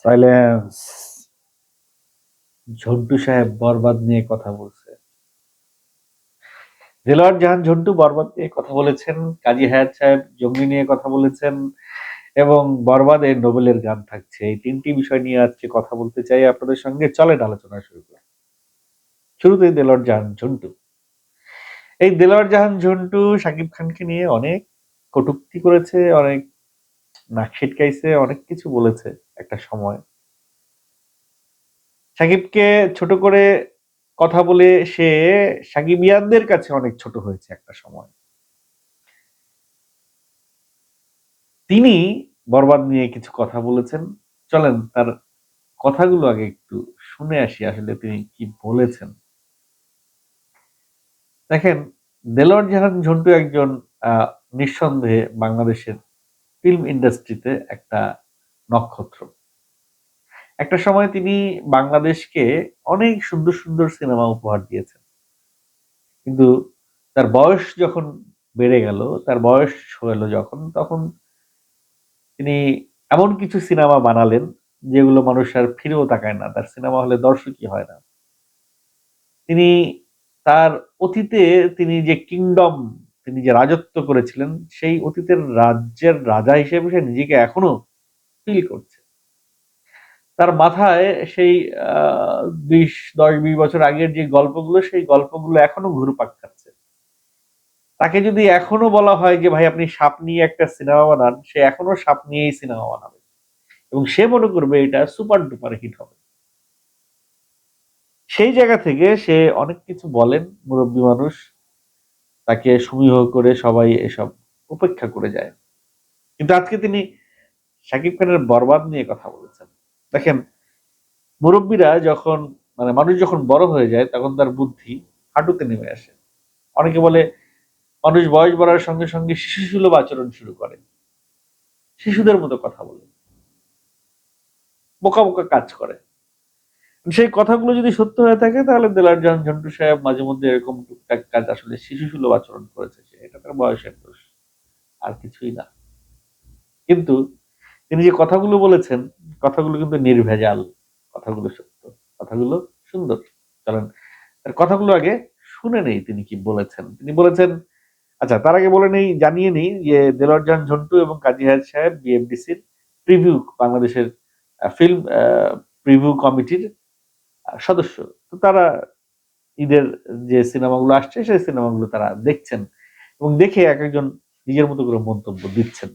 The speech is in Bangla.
সাইলেন্স। ঝন্টু সাহেব বরবাদ নিয়ে কথা বলছে। দেলোয়ার জাহান ঝন্টু বরবাদ নিয়ে কথা বলেছেন, কাজী হায়াৎ সাহেব জঙ্গি নিয়ে কথা বলেছেন এবং বরবাদে নোবেলের গান থাকছে। এই তিনটি বিষয় নিয়ে আজকে কথা বলতে চাই আপনাদের সঙ্গে। চলেন আলোচনা শুরু করি। শুরুতেই দেলোয়ার জাহান ঝন্টু। এই দেলোয়ার জাহান ঝন্টু শাকিব খানকে নিয়ে অনেক কটূক্তি করেছে, অনেক নাক ছিটকাইছে, অনেক কিছু বলেছে একটা সময়। সাকিবকে ছোট করে কথা বলে সে সাকিবিয়ানদের কাছে অনেক ছোট হয়েছে একটা সময়। তিনি বরবাদ নিয়ে কিছু কথা বলেছেন। চলেন তার কথাগুলো আগে একটু শুনে আসি আসলে তিনি কি বলেছেন। দেখেন, দেলোয়ার জাহান ঝন্টু একজন নিঃসন্দেহে বাংলাদেশের ফিল্ম ইন্ডাস্ট্রিতে একটা নক্ষত্র। একটা সময় তিনি বাংলাদেশকে অনেক সুন্দর সুন্দর সিনেমা উপহার দিয়েছেন। কিন্তু তার বয়স যখন বেড়ে গেল, তার বয়স হলো যখন, তখন তিনি এমন কিছু সিনেমা বানালেন যেগুলো মানুষ আর ফিরেও তাকায় না। তার সিনেমা হলে দর্শকই হয় না। তিনি তার অতীতে তিনি যে কিংডম, তিনি যে রাজত্ব করেছিলেন, সেই অতীতের রাজ্যের রাজা হিসেবে সে নিজেকে এখনো ফিল করছে। তার মাথায় সেই আ 10-20 বছর আগের যে গল্পগুলো, সেই গল্পগুলো এখনো ঘুরপাক খাচ্ছে। তাকে যদি এখনো বলা হয় যে ভাই আপনি সাপ নিয়ে একটা সিনেমা বানান, সে এখনো সাপ নিয়েই সিনেমা বানাবে। এবং সে মনে করবে এটা সুপার ডুপার হিট হবে। সেই জায়গা থেকে সে অনেক কিছু বলেন, মুরব্বী মানুষ। তাকে সমীহ করে সবাই এসব উপেক্ষা করে যায়। কিন্তু আজকে তিনি শাকিব খানের বরবাদ নিয়ে কথা বলেছেন। দেখেন, মুরব্বীরা যখন মানে মানুষ যখন বড় হয়ে যায় তখন তার বুদ্ধি হাঁটুতে নেমে আসে। অনেকে বলে মানুষ বয়স বাড়ার সঙ্গে সঙ্গে শিশুসুলভ আচরণ শুরু করে, শিশুদের মতো কথা বলে, বোকা বোকা কাজ করে। সেই কথাগুলো যদি সত্য হয়ে থাকে তাহলে দেলার জাহান ঝন্টু সাহেব মাঝে মধ্যে এরকম টুকটাক কাজ আসলে শিশুসুলভ আচরণ করেছে, সে এটা তার বয়সের দোষ, আর কিছুই না। কিন্তু তিনি যে কথাগুলো বলেছেন, কথাগুলো কিন্তু নির্ভেজাল, কথাগুলো সত্য, কথাগুলো সুন্দর। চলেন তার কথাগুলো আগে শুনে নেই তিনি কি বলেছেন। তিনি বলেছেন, আচ্ছা তার আগে বলে নেই, জানিয়ে নেই যে দেলোয়ার জাহান ঝন্টু এবং কাজী হায়াৎ সাহেব বিএফডিসির প্রিভিউ, বাংলাদেশের ফিল্ম প্রিভিউ কমিটির সদস্য। তো তারা ঈদের যে সিনেমাগুলো আসছে সেই সিনেমাগুলো তারা দেখছেন এবং দেখে এক একজন নিজের মতো করে মন্তব্য দিচ্ছেন।